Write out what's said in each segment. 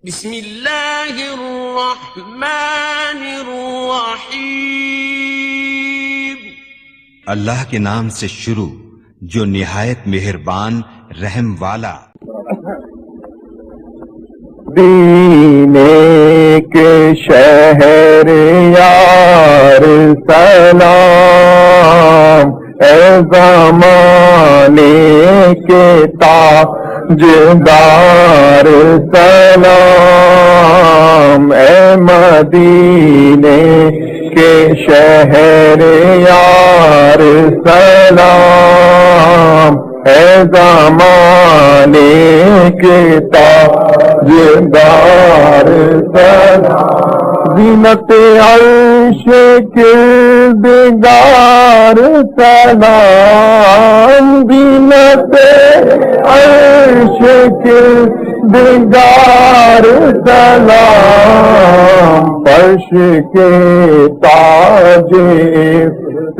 بسم اللہ الرحمن الرحیم. اللہ کے نام سے شروع جو نہایت مہربان رحم والا. مدینے کے شہریار سلام، اے زمانے کے تاجدار سلام، اے مدینے کے شہریار سلام، اے زمانے کے تاجدار سلام. زینت عرش کردگار سلام، زینت عرش کردگار سلام، فرش کے تاج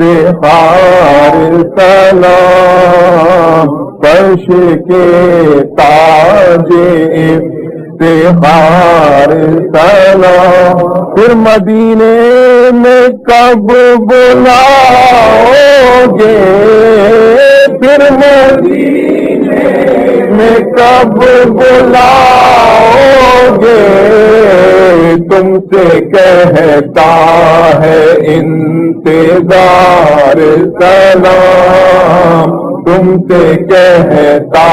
افتخار سلام، فرش کے تاج افتخار سلام. پھر مدینے میں کب بلاؤ گے، پھر مدینے میں کب بلاؤ گے، تم سے کہتا ہے انتظار سلام، تم سے کہتا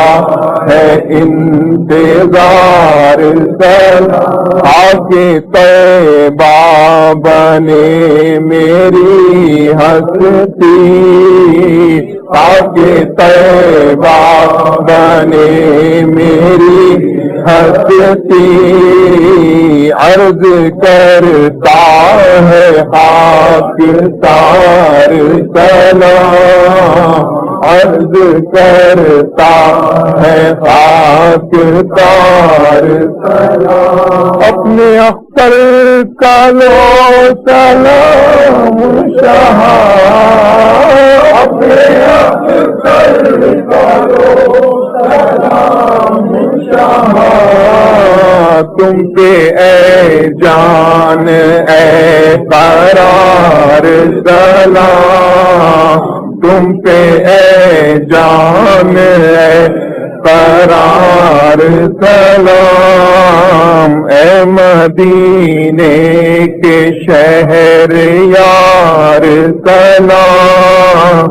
ہے انتظار سلام. آگے طیبہ بنے میری ہستی، آگے طیبہ بنے میری ہستی، عرض کرتا ہے خاکسار سلام، عرض کرتا ہے خاکسار سلام. اپنے اختر کا لو سلام شاہ، اپنے اختر کا لو سلام شاہ. تم پہ اے جان اے قرار سلام، تم پہ اے جان اے قرار سلام، اے مدینے کے شہریار سلام،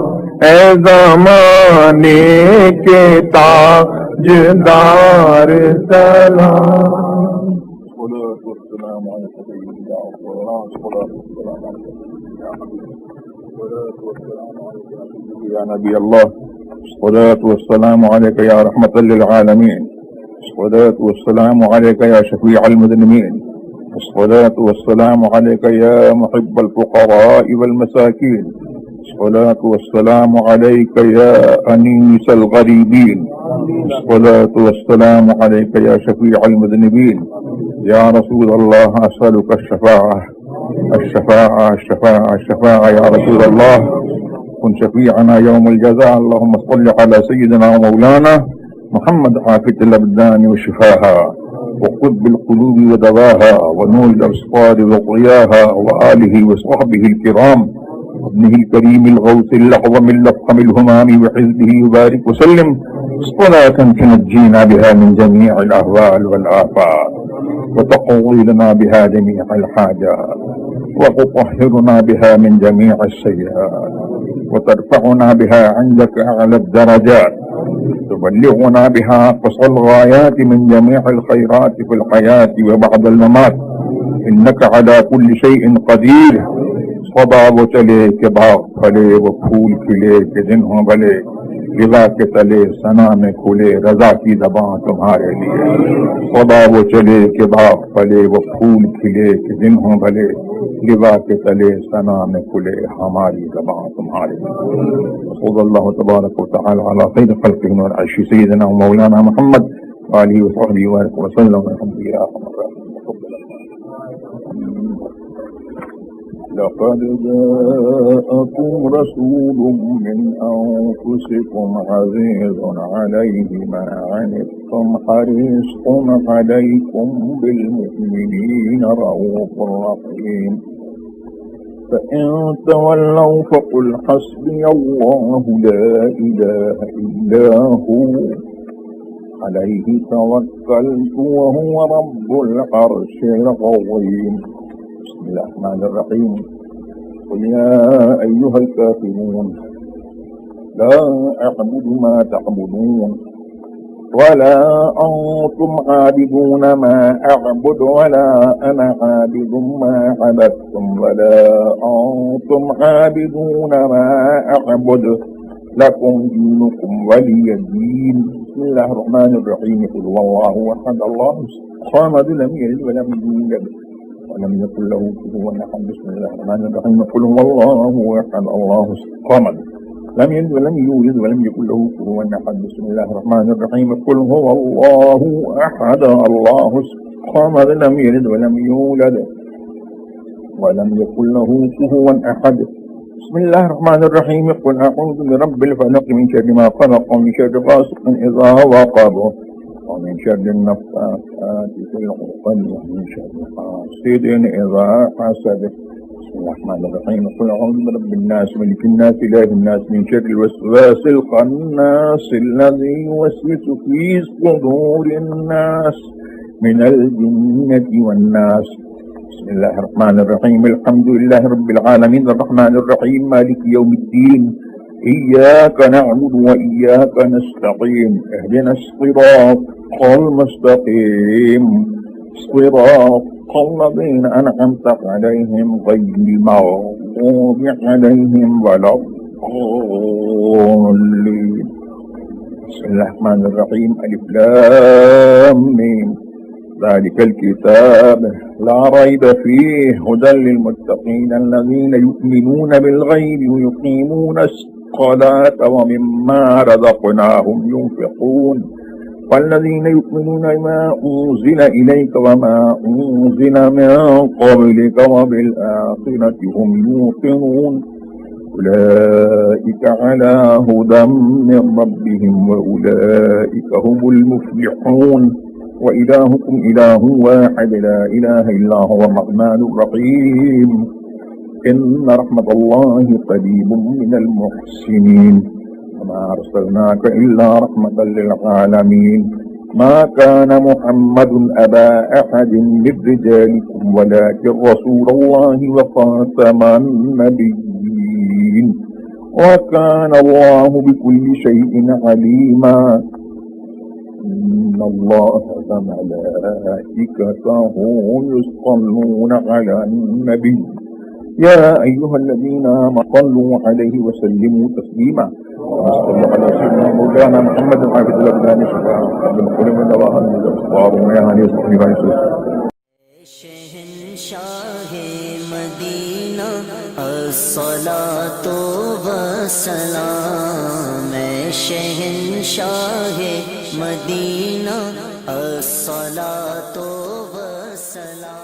اے زمانے کے تاجدار سلام. يا نبي الله، الصلاة والسلام عليك يا رحمة للعالمين، الصلاة والسلام عليك يا شفيع المذنبين، الصلاة والسلام عليك يا محب الفقراء والمساكين، الصلاة والسلام عليك يا أنيس الغريبين، الصلاة والسلام عليك يا شفيع المذنبين. يا رسول الله أسألك الشفاعة الشفاعة الشفاعة الشفاعة يا رسول الله، كن شفيعنا يوم الجزاء. اللهم صل على سيدنا ومولانا محمد عافية الأبدان وشفاها، وقطب القلوب ودواها، ونور الأبصار وضياها، وآله وصحبه الكرام، وابنه الكريم الغوث الأعظم اللقم الهمام وحزبه. وبارك وسلم صلاة تنجينا بها من جميع الأهوال والآفات، وتقضي لنا بها جميع الحاجات، وتطهرنا بها من جميع السيئات، وترفعنا بها عندك أعلى الدرجات، تبلغنا بها أقصى الغايات من جميع الخيرات في الحياة وبعد الممات، إنك على كل شيء قدير. صدا وہ چلے کہ باغ پھلے، وہ پھول کھلے کہ دن ہوں بھلے، رضا کے تلے ثنا میں کھلے رضا کی زباں تمہارے لیے. صدا وہ چلے کہ باغ پھلے، وہ پھول کھلے کہ دن ہوں بھلے، رضا کے تلے ثنا میں کھلے ہماری زباں تمہارے لیے. صلی اللہ تبارک و تعالی علی خیر خلقہ والعرش سیدنا مولانا محمد وآلہ وصحبہ وسلم. الحمد للہ. لقد جاءكم رسول من أنفسكم عزيز عليه ما عنتم حريص عليكم بالمؤمنين رؤوف رحيم فإن تولوا فقل حسبي الله لا إله إلا هو عليه توكلت وهو رب العرش العظيم. بسم الله الرحمن الرحيم. قل يا أيها الكافرون لا أعبد ما تعبدون ولا أنتم عابدون ما أعبد ولا أنا عابد ما عبدتم ولا أنتم عابدون ما أعبد لكم دينكم ولي دين. بسم الله الرحمن الرحيم. قل هو الله أحد الله الصمد لم يلد ولم يولد ولم يكن له كفوا أحد. بسم الله الرحمن الرحيم. قل هو الله أحد الله الصمد لم يلد ولم يولد ولم يكن له كفوا أحد. بسم الله الرحمن الرحيم. قل هو الله أحد الله الصمد لم يلد ولم يولد ولم يكن له كفوا أحد. بسم الله الرحمن الرحيم. قل أعوذ برب الفلق من شر ما خلق ومن شر غاسق إذا وقب ومن شر النفاثات في العقد ومن شر حاسد إذا حسد. بسم الله الرحمن الرحيم. قل أعوذ برب الناس ملك الناس إله الناس من شر الوسواس الخناس الذي يوسوس في صدور الناس من الجنة والناس. بسم الله الرحمن الرحيم. الحمد لله رب العالمين الرحمن الرحيم مالك يوم الدين إياك نعبد وإياك نستقيم اهدنا الصراط المستقيم صراط الذين أنعمت عليهم غير المغضوب عليهم ولا الضالين. بسم الله الرحمن الرحيم. ألف لام ميم ذلك الكتاب لا ريب فيه هدى للمتقين الذين يؤمنون بالغيب ويقيمون الصلاة ومما رزقناهم ينفقون والذين يؤمنون بما أنزل إليك وما أنزل من قبلك وبالآخرة هم يوقنون أولئك على هدى من ربهم وأولئك هم المفلحون. وإلهكم إله واحد لا إله إلا هو الرحمن الرحيم. إن رحمة الله قريب من المحسنين وما أرسلناك إلا رحمة للعالمين. ما كان محمد أبا أحد من رجالكم ولكن رسول الله وخاتم النبيين وكان الله بكل شيء عليما. إن الله وملائكته يصلون على النبي يا أيها الذين آمنوا صلوا عليه وسلموا تسليما. صلى على سيدنا مولانا محمد حافظ الأبدان شفاء بالقلوب والأبصار والأبصار ويا عليه وسلم. شہنشاہ مدینہ الصلاۃ والسلام. شہنشاہ مدینہ الصلاۃ والسلام.